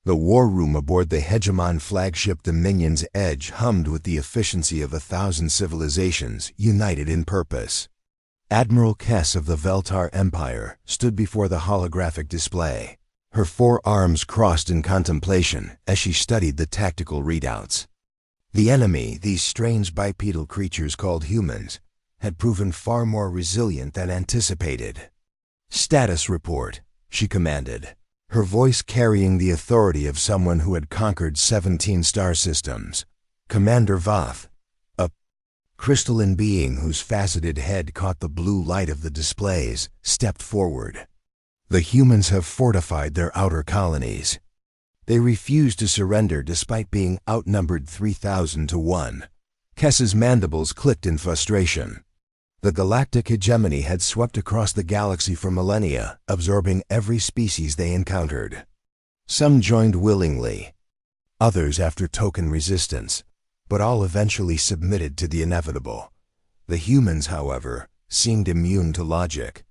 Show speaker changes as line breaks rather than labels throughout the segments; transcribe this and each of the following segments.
The war room aboard the hegemon flagship Dominion's Edge hummed with the efficiency of 1,000 civilizations united in purpose. Admiral Kess of the Veltar Empire stood before the holographic display, her 4 arms crossed in contemplation as she studied the tactical readouts. The enemy, these strange bipedal creatures called humans, had proven far more resilient than anticipated. "Status report," she commanded, her voice carrying the authority of someone who had conquered 17 star systems. Commander Voth, a crystalline being whose faceted head caught the blue light of the displays, stepped forward. "The humans have fortified their outer colonies. They refuse to surrender despite being outnumbered 3,000 to 1. Kess's mandibles clicked in frustration. The galactic hegemony had swept across the galaxy for millennia, absorbing every species they encountered. Some joined willingly, others after token resistance, but all eventually submitted to the inevitable. The humans, however, seemed immune to logic.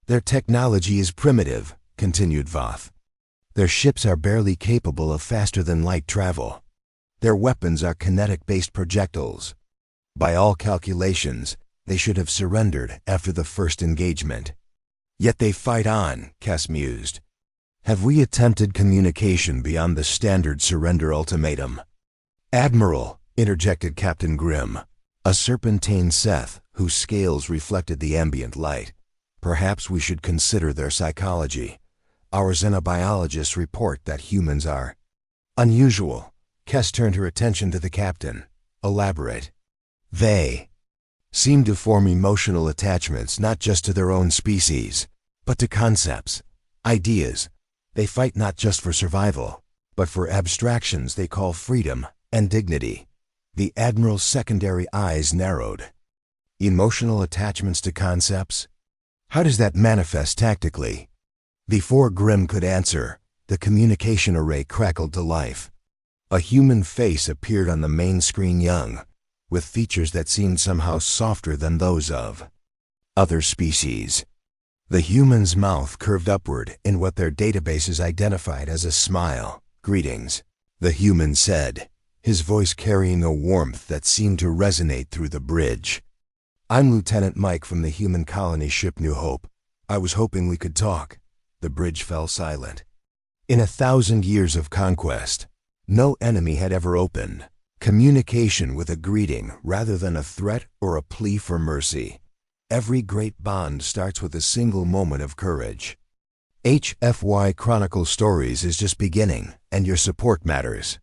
"Their technology is primitive," continued Voth. "Their ships are barely capable of faster-than-light travel. Their weapons are kinetic-based projectiles. By all calculations, they should have surrendered after the first engagement. Yet they fight on," Kess mused. "Have we attempted communication beyond the standard surrender ultimatum?" "Admiral," interjected Captain Grimm, a serpentine Seth whose scales reflected the ambient light, "perhaps we should consider their psychology. Our xenobiologists report that humans are unusual." Kess turned her attention to the captain. "Elaborate." "They seem to form emotional attachments not just to their own species, but to concepts, ideas. They fight not just for survival, but for abstractions they call freedom and dignity." The Admiral's secondary eyes narrowed. "Emotional attachments to concepts? How does that manifest tactically?" Before Grimm could answer, the communication array crackled to life. A human face appeared on the main screen, young, with features that seemed somehow softer than those of other species. The human's mouth curved upward in what their databases identified as a smile. "Greetings," the human said, his voice carrying a warmth that seemed to resonate through the bridge. "I'm Lieutenant Mike from the human colony ship New Hope. I was hoping we could talk." The bridge fell silent. In 1,000 years of conquest, no enemy had ever opened communication with a greeting rather than a threat or a plea for mercy. Every great bond starts with a single moment of courage. HFY Chronicle Stories is just beginning, and your support matters.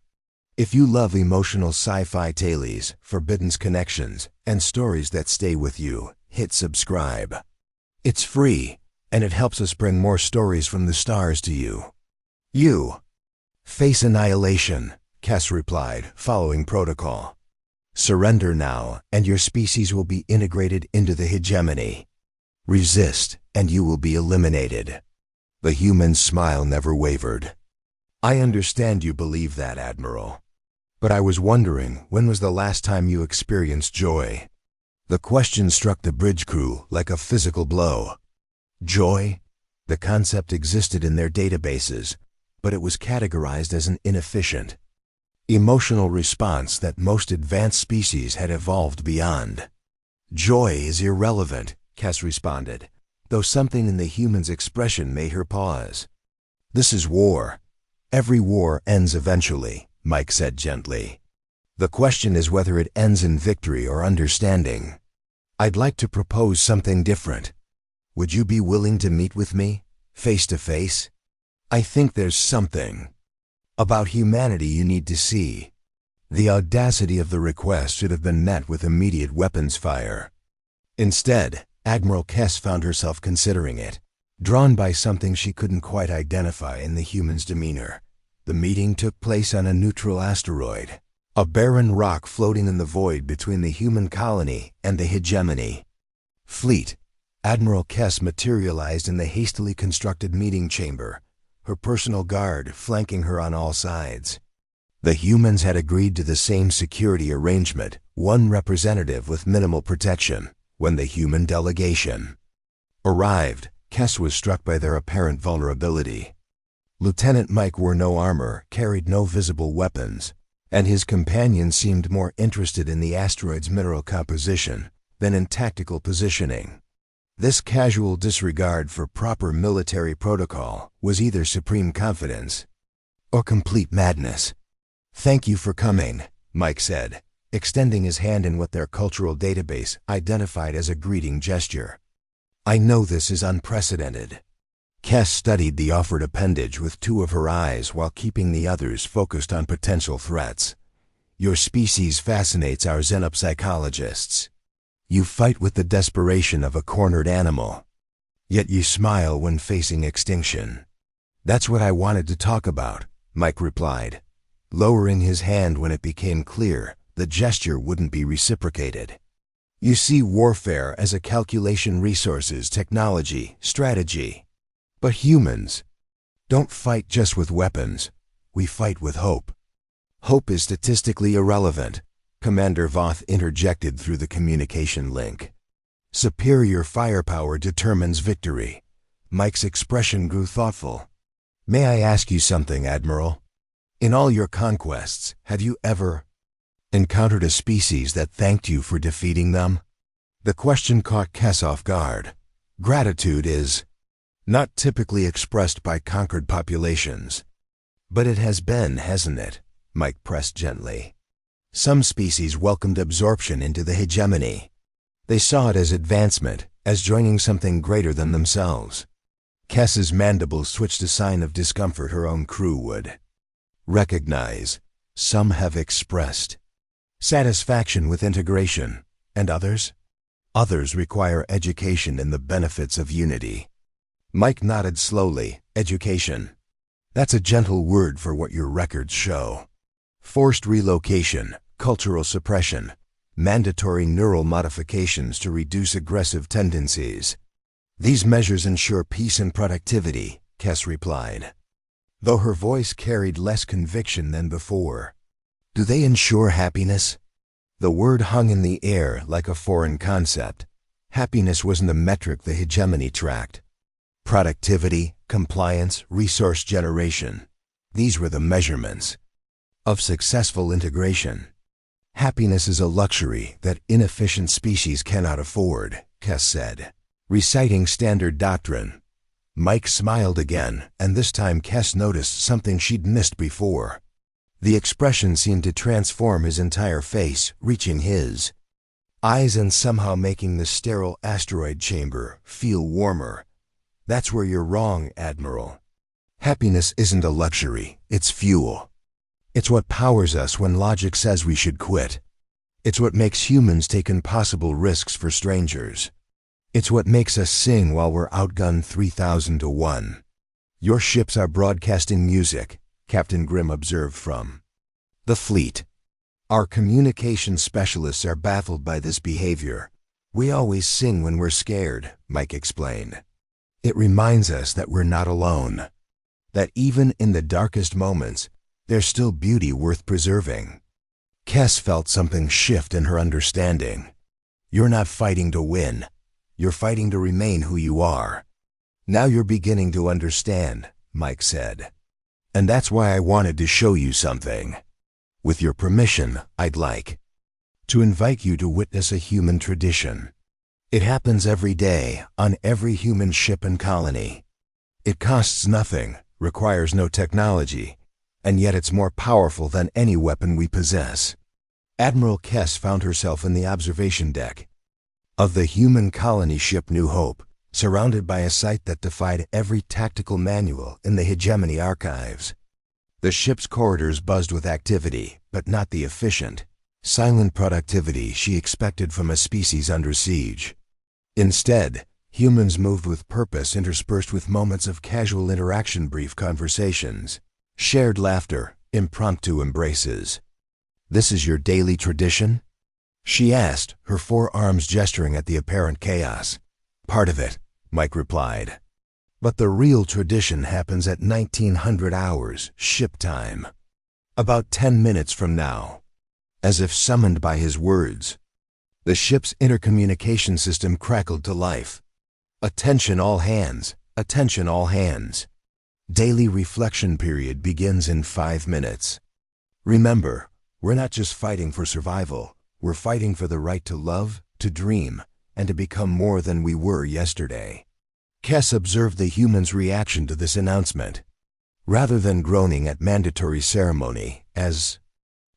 If you love emotional sci-fi tales, forbidden connections, and stories that stay with you, hit subscribe. It's free, and it helps us bring more stories from the stars to you. "You face annihilation," Kess replied, following protocol. "Surrender now, and your species will be integrated into the hegemony. Resist, and you will be eliminated." The human's smile never wavered. "I understand you believe that, Admiral. But I was wondering, when was the last time you experienced joy?" The question struck the bridge crew like a physical blow. Joy? The concept existed in their databases, but it was categorized as an inefficient, emotional response that most advanced species had evolved beyond. "Joy is irrelevant," Kess responded, though something in the human's expression made her pause. "This is war. Every war ends eventually," Mike said gently. "The question is whether it ends in victory or understanding. I'd like to propose something different. Would you be willing to meet with me, face to face? I think there's something about humanity you need to see." The audacity of the request should have been met with immediate weapons fire. Instead, Admiral Kess found herself considering it, drawn by something she couldn't quite identify in the human's demeanor. The meeting took place on a neutral asteroid, a barren rock floating in the void between the human colony and the hegemony. Fleet, Admiral Kess materialized in the hastily constructed meeting chamber, her personal guard flanking her on all sides. The humans had agreed to the same security arrangement, one representative with minimal protection. When the human delegation arrived, Kess was struck by their apparent vulnerability. Lieutenant Mike wore no armor, carried no visible weapons, and his companion seemed more interested in the asteroid's mineral composition than in tactical positioning. This casual disregard for proper military protocol was either supreme confidence or complete madness. "Thank you for coming," Mike said, extending his hand in what their cultural database identified as a greeting gesture. "I know this is unprecedented." Kes studied the offered appendage with two of her eyes while keeping the others focused on potential threats. "Your species fascinates our xenopsychologists. You fight with the desperation of a cornered animal, yet you smile when facing extinction." "That's what I wanted to talk about," Mike replied, lowering his hand when it became clear the gesture wouldn't be reciprocated. "You see warfare as a calculation, resources, technology, strategy. But humans don't fight just with weapons. We fight with hope." "Hope is statistically irrelevant," Commander Voth interjected through the communication link. "Superior firepower determines victory." Mike's expression grew thoughtful. "May I ask you something, Admiral? In all your conquests, have you ever encountered a species that thanked you for defeating them?" The question caught Kes off guard. Gratitude is not typically expressed by conquered populations. "But it has been, hasn't it?" Mike pressed gently. "Some species welcomed absorption into the hegemony. They saw it as advancement, as joining something greater than themselves." Kes's mandibles twitched, a sign of discomfort her own crew would recognize. "Some have expressed satisfaction with integration, and others? Others require education in the benefits of unity." Mike nodded slowly. "Education. That's a gentle word for what your records show. Forced relocation, cultural suppression, mandatory neural modifications to reduce aggressive tendencies. These measures ensure peace and productivity," Kes replied, though her voice carried less conviction than before. "Do they ensure happiness?" The word hung in the air like a foreign concept. Happiness wasn't a metric the hegemony tracked. Productivity, compliance, resource generation. These were the measurements of successful integration. "Happiness is a luxury that inefficient species cannot afford," Kes said, reciting standard doctrine. Mike smiled again, and this time Kes noticed something she'd missed before. The expression seemed to transform his entire face, reaching his eyes and somehow making the sterile asteroid chamber feel warmer. "That's where you're wrong, Admiral. Happiness isn't a luxury, it's fuel. It's what powers us when logic says we should quit. It's what makes humans take impossible risks for strangers. It's what makes us sing while we're outgunned 3,000 to 1. "Your ships are broadcasting music," Captain Grimm observed from the fleet. "Our communication specialists are baffled by this behavior. We always sing when we're scared," Mike explained. "It reminds us that we're not alone. That even in the darkest moments, there's still beauty worth preserving." Kes felt something shift in her understanding. "You're not fighting to win. You're fighting to remain who you are." "Now you're beginning to understand," Mike said. "And that's why I wanted to show you something. With your permission, I'd like to invite you to witness a human tradition. It happens every day, on every human ship and colony. It costs nothing, requires no technology, and yet it's more powerful than any weapon we possess." Admiral Kes found herself in the observation deck of the human colony ship New Hope, surrounded by a sight that defied every tactical manual in the hegemony archives. The ship's corridors buzzed with activity, but not the efficient, silent productivity she expected from a species under siege. Instead, humans moved with purpose, interspersed with moments of casual interaction, brief conversations, shared laughter, impromptu embraces. "This is your daily tradition?" she asked, her forearms gesturing at the apparent chaos. "Part of it," Mike replied. "But the real tradition happens at 1900 hours, ship time. About 10 minutes from now." As if summoned by his words, the ship's intercommunication system crackled to life. "Attention all hands! Attention all hands! Daily reflection period begins in 5 minutes. Remember, we're not just fighting for survival, we're fighting for the right to love, to dream, and to become more than we were yesterday. Kes observed the humans' reaction to this announcement. Rather than groaning at mandatory ceremony, as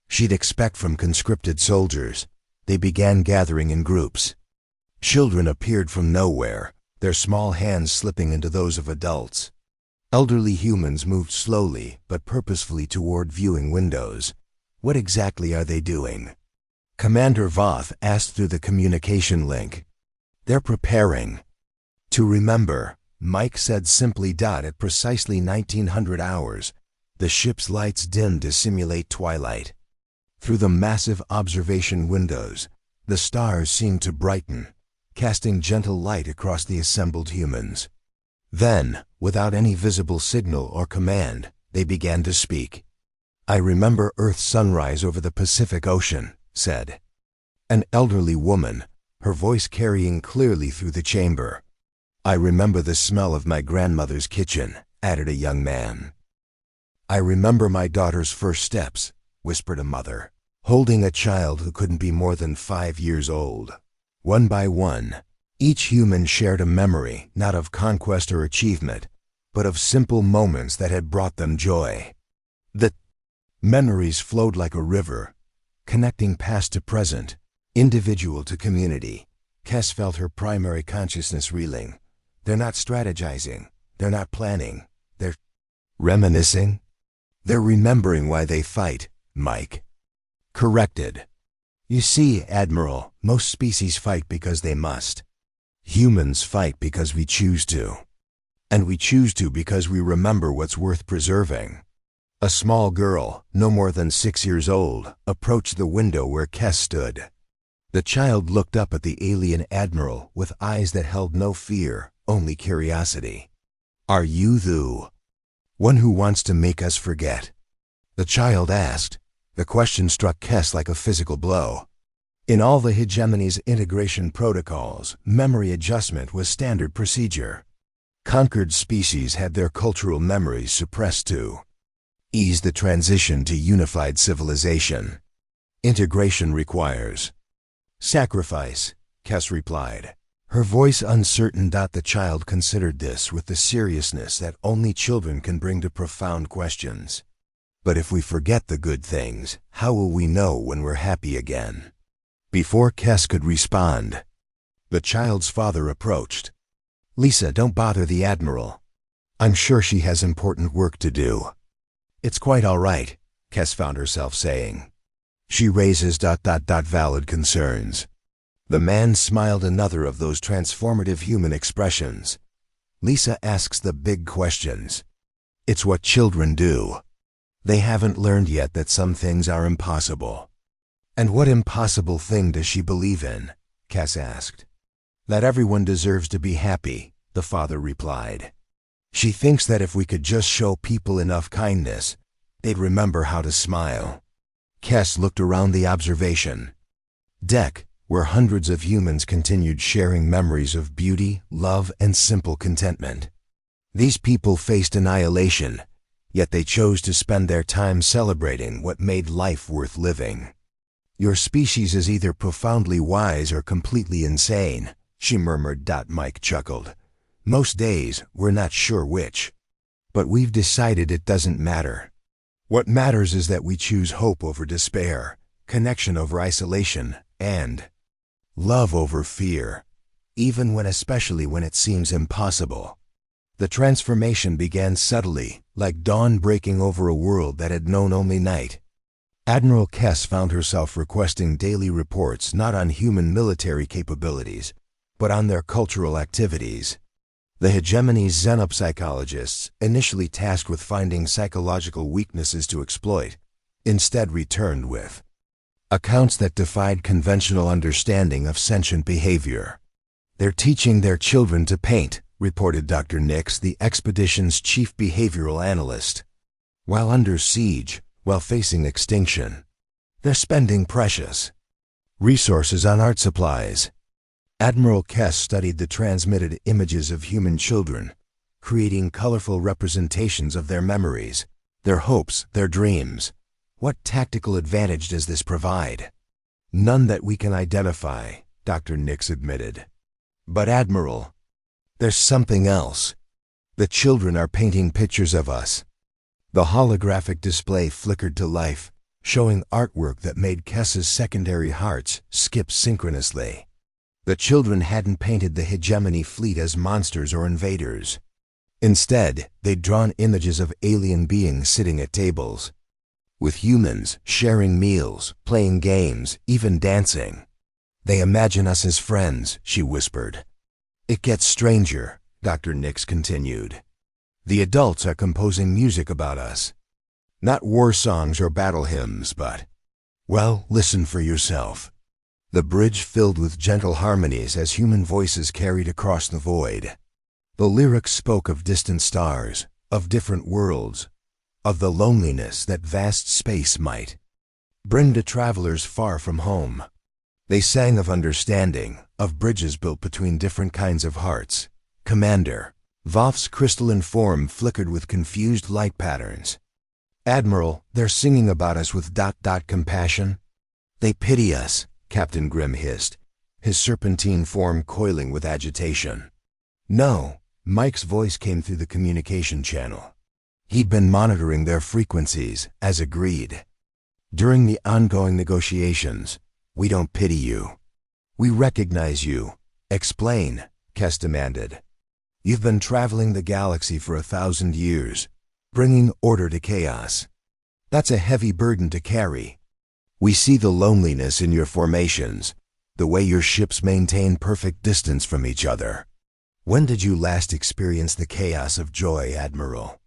she'd expect from conscripted soldiers, they began gathering in groups. Children appeared from nowhere, their small hands slipping into those of adults. Elderly humans moved slowly but purposefully toward viewing windows. What exactly are they doing? Commander Voth asked through the communication link. They're preparing. To remember, Mike said simply. At precisely 1900 hours, the ship's lights dimmed to simulate twilight. Through the massive observation windows, the stars seemed to brighten, casting gentle light across the assembled humans. Then, without any visible signal or command, they began to speak. I remember Earth's sunrise over the Pacific Ocean, said an elderly woman, her voice carrying clearly through the chamber. I remember the smell of my grandmother's kitchen, added a young man. I remember my daughter's first steps, whispered a mother, holding a child who couldn't be more than 5 years old. One by one, each human shared a memory not of conquest or achievement, but of simple moments that had brought them joy. The memories flowed like a river, connecting past to present, individual to community. Kes felt her primary consciousness reeling. They're not strategizing, they're not planning, they're reminiscing. They're remembering why they fight, Mike corrected. You see, Admiral, most species fight because they must. Humans fight because we choose to. And we choose to because we remember what's worth preserving. A small girl, no more than 6 years old, approached the window where Kes stood. The child looked up at the alien admiral with eyes that held no fear, only curiosity. Are you the one who wants to make us forget? The child asked. The question struck Kes like a physical blow. In all the hegemony's integration protocols, memory adjustment was standard procedure. Conquered species had their cultural memories suppressed to ease the transition to unified civilization. Integration requires sacrifice, Kes replied, her voice uncertain. The child considered this with the seriousness that only children can bring to profound questions. But if we forget the good things, how will we know when we're happy again? Before Kes could respond, the child's father approached. Lisa, don't bother the Admiral. I'm sure she has important work to do. It's quite all right, Kes found herself saying. She raises valid concerns. The man smiled, another of those transformative human expressions. Lisa asks the big questions. It's what children do. They haven't learned yet that some things are impossible. And what impossible thing does she believe in? Kes asked. That everyone deserves to be happy, the father replied. She thinks that if we could just show people enough kindness, they'd remember how to smile. Kes looked around the observation deck, where hundreds of humans continued sharing memories of beauty, love, and simple contentment. These people faced annihilation, yet they chose to spend their time celebrating what made life worth living. Your species is either profoundly wise or completely insane, she murmured. Mike chuckled. Most days, we're not sure which. But we've decided it doesn't matter. What matters is that we choose hope over despair, connection over isolation, and love over fear, especially when it seems impossible. The transformation began subtly, like dawn breaking over a world that had known only night. Admiral Kes found herself requesting daily reports not on human military capabilities, but on their cultural activities. The hegemony's xenopsychologists, initially tasked with finding psychological weaknesses to exploit, instead returned with accounts that defied conventional understanding of sentient behavior. They're teaching their children to paint, reported Dr. Nix, the expedition's chief behavioral analyst. While under siege, while facing extinction, they're spending precious resources on art supplies. Admiral Kes studied the transmitted images of human children, creating colorful representations of their memories, their hopes, their dreams. What tactical advantage does this provide? None that we can identify, Dr. Nix admitted. But Admiral, there's something else. The children are painting pictures of us. The holographic display flickered to life, showing artwork that made Kess's secondary hearts skip synchronously. The children hadn't painted the hegemony fleet as monsters or invaders. Instead, they'd drawn images of alien beings sitting at tables, with humans sharing meals, playing games, even dancing. They imagine us as friends, she whispered. It gets stranger, Dr. Nix continued. The adults are composing music about us. Not war songs or battle hymns, but, well, listen for yourself. The bridge filled with gentle harmonies as human voices carried across the void. The lyrics spoke of distant stars, of different worlds, of the loneliness that vast space might bring to travelers far from home. They sang of understanding, of bridges built between different kinds of hearts. Commander Voth's crystalline form flickered with confused light patterns. Admiral, they're singing about us with ... compassion. They pity us, Captain Grimm hissed, his serpentine form coiling with agitation. No, Mike's voice came through the communication channel. He'd been monitoring their frequencies, as agreed. During the ongoing negotiations, we don't pity you. We recognize you. Explain, Kess demanded. You've been traveling the galaxy for 1,000 years, bringing order to chaos. That's a heavy burden to carry. We see the loneliness in your formations, the way your ships maintain perfect distance from each other. When did you last experience the chaos of joy, Admiral?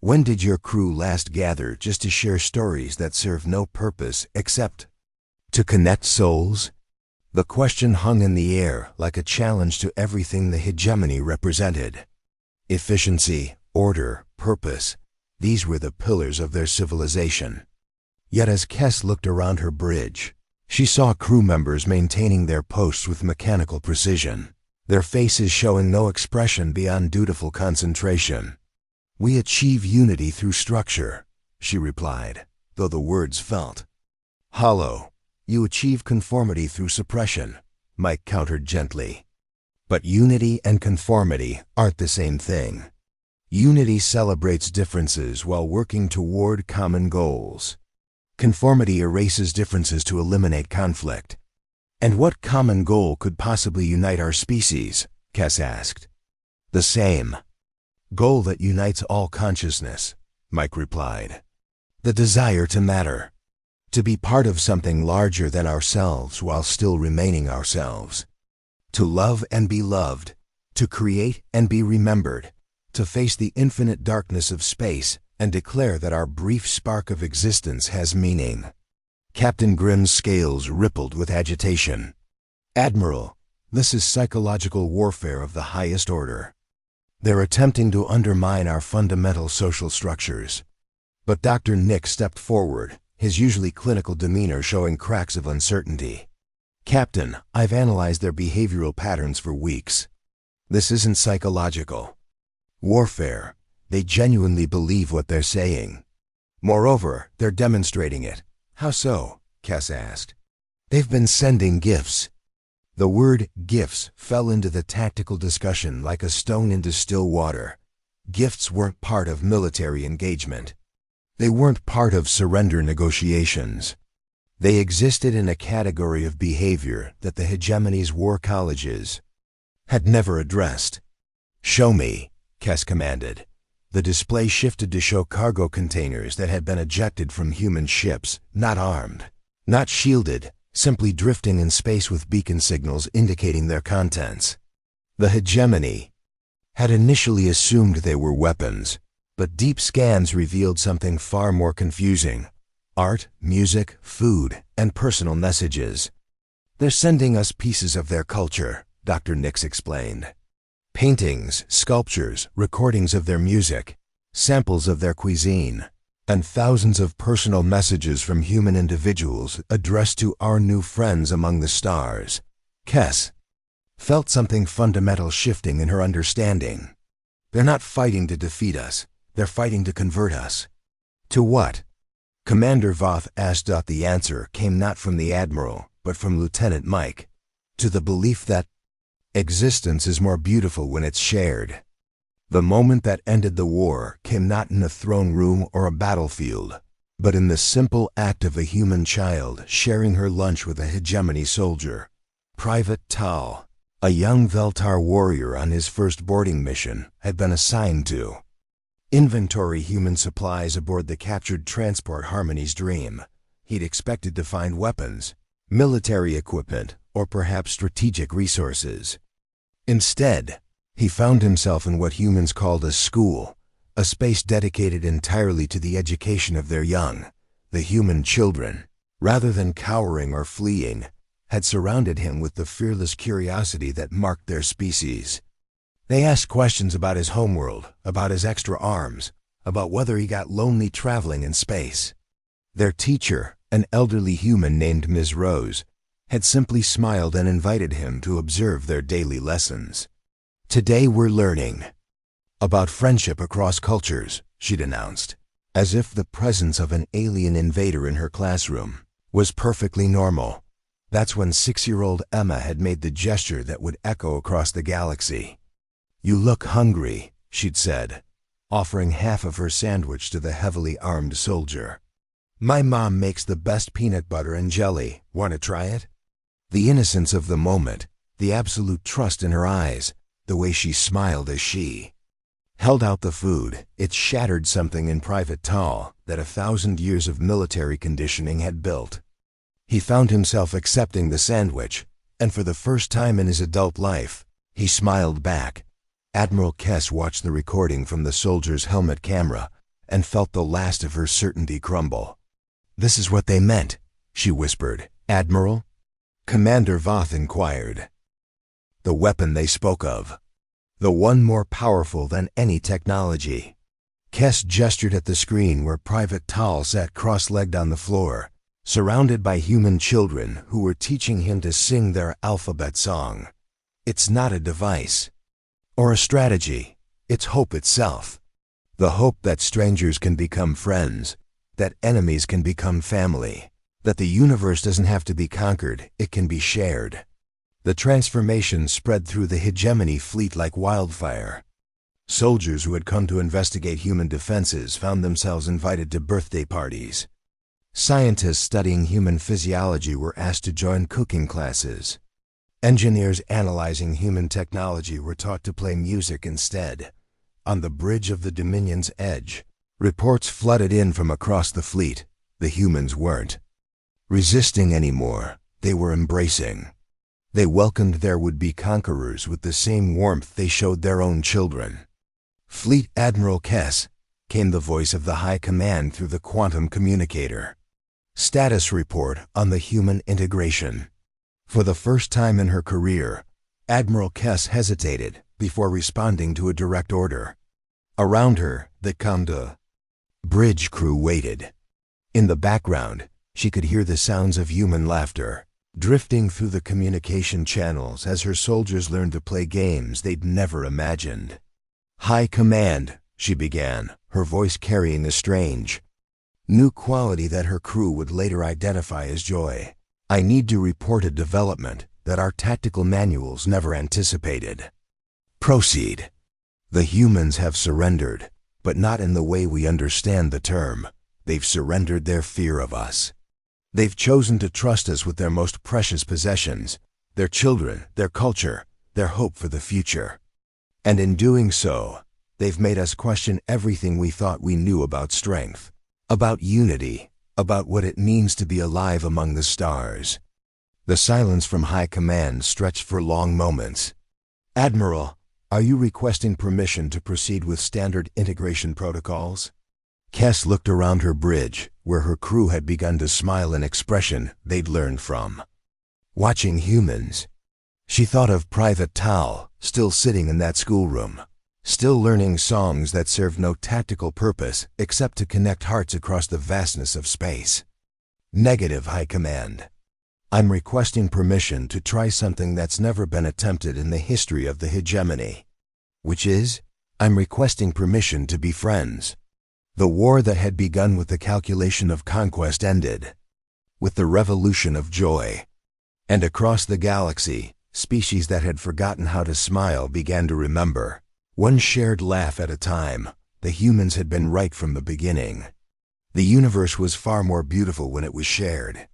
When did your crew last gather just to share stories that serve no purpose except to connect souls? The question hung in the air like a challenge to everything the hegemony represented. Efficiency, order, purpose, these were the pillars of their civilization. Yet as Kess looked around her bridge, she saw crew members maintaining their posts with mechanical precision, their faces showing no expression beyond dutiful concentration. We achieve unity through structure, she replied, though the words felt hollow. You achieve conformity through suppression, Mike countered gently. But unity and conformity aren't the same thing. Unity celebrates differences while working toward common goals. Conformity erases differences to eliminate conflict. And what common goal could possibly unite our species? Kess asked. The same goal that unites all consciousness, Mike replied. The desire to matter. To be part of something larger than ourselves while still remaining ourselves. To love and be loved. To create and be remembered. To face the infinite darkness of space and declare that our brief spark of existence has meaning. Captain Grimm's scales rippled with agitation. Admiral, this is psychological warfare of the highest order. They're attempting to undermine our fundamental social structures. But Dr. Nick stepped forward, his usually clinical demeanor showing cracks of uncertainty. Captain, I've analyzed their behavioral patterns for weeks. This isn't psychological warfare. They genuinely believe what they're saying. Moreover, they're demonstrating it. How so? Kess asked. They've been sending gifts. The word gifts fell into the tactical discussion like a stone into still water. Gifts weren't part of military engagement. They weren't part of surrender negotiations. They existed in a category of behavior that the hegemony's war colleges had never addressed. Show me, Kess commanded. The display shifted to show cargo containers that had been ejected from human ships, not armed, not shielded, simply drifting in space with beacon signals indicating their contents. The hegemony had initially assumed they were weapons, but deep scans revealed something far more confusing. Art, music, food, and personal messages. They're sending us pieces of their culture, Dr. Nix explained. Paintings, sculptures, recordings of their music, samples of their cuisine, and thousands of personal messages from human individuals addressed to our new friends among the stars. Kess felt something fundamental shifting in her understanding. They're not fighting to defeat us. They're fighting to convert us. To what? Commander Voth asked. The answer came not from the Admiral, but from Lieutenant Mike. To the belief that existence is more beautiful when it's shared. The moment that ended the war came not in a throne room or a battlefield, but in the simple act of a human child sharing her lunch with a hegemony soldier. Private Tal, a young Veltar warrior on his first boarding mission, had been assigned to inventory human supplies aboard the captured transport Harmony's Dream. He'd expected to find weapons, military equipment, or perhaps strategic resources. Instead, he found himself in what humans called a school, a space dedicated entirely to the education of their young. The human children, rather than cowering or fleeing, had surrounded him with the fearless curiosity that marked their species. They asked questions about his homeworld, about his extra arms, about whether he got lonely traveling in space. Their teacher, an elderly human named Ms. Rose, had simply smiled and invited him to observe their daily lessons. Today we're learning about friendship across cultures, she'd announced, as if the presence of an alien invader in her classroom was perfectly normal. That's when 6-year-old Emma had made the gesture that would echo across the galaxy. "You look hungry," she'd said, offering half of her sandwich to the heavily armed soldier. "My mom makes the best peanut butter and jelly. Want to try it?" The innocence of the moment, the absolute trust in her eyes, the way she smiled as she held out the food, it shattered something in Private Tal that 1,000 years of military conditioning had built. He found himself accepting the sandwich, and for the first time in his adult life, he smiled back. Admiral Kess watched the recording from the soldier's helmet camera and felt the last of her certainty crumble. "This is what they meant," she whispered. "Admiral?" Commander Voth inquired. "The weapon they spoke of. The one more powerful than any technology." Kess gestured at the screen where Private Tal sat cross-legged on the floor, surrounded by human children who were teaching him to sing their alphabet song. "It's not a device or a strategy. It's hope itself. The hope that strangers can become friends, that enemies can become family, that the universe doesn't have to be conquered, it can be shared." The transformation spread through the hegemony fleet like wildfire. Soldiers who had come to investigate human defenses found themselves invited to birthday parties. Scientists studying human physiology were asked to join cooking classes. Engineers analyzing human technology were taught to play music instead. On the bridge of the Dominion's edge, reports flooded in from across the fleet. The humans weren't resisting anymore, they were embracing. They welcomed their would-be conquerors with the same warmth they showed their own children. "Fleet Admiral Kess," came the voice of the High Command through the quantum communicator. "Status report on the human integration." For the first time in her career, Admiral Kess hesitated before responding to a direct order. Around her, the Comte bridge crew waited. In the background, she could hear the sounds of human laughter, drifting through the communication channels as her soldiers learned to play games they'd never imagined. "High Command," she began, her voice carrying a strange, new quality that her crew would later identify as joy. "I need to report a development that our tactical manuals never anticipated." "Proceed." "The humans have surrendered, but not in the way we understand the term. They've surrendered their fear of us. They've chosen to trust us with their most precious possessions, their children, their culture, their hope for the future. And in doing so, they've made us question everything we thought we knew about strength, about unity, about what it means to be alive among the stars." The silence from High Command stretched for long moments. "Admiral, are you requesting permission to proceed with standard integration protocols?" Kess looked around her bridge, where her crew had begun to smile an expression they'd learned from watching humans. She thought of Private Tal, still sitting in that schoolroom, still learning songs that served no tactical purpose except to connect hearts across the vastness of space. "Negative, High Command. I'm requesting permission to try something that's never been attempted in the history of the hegemony." "Which is?" I'm requesting permission to be friends." The war that had begun with the calculation of conquest ended with the revolution of joy. And across the galaxy, species that had forgotten how to smile began to remember. One shared laugh at a time, the humans had been right from the beginning. The universe was far more beautiful when it was shared.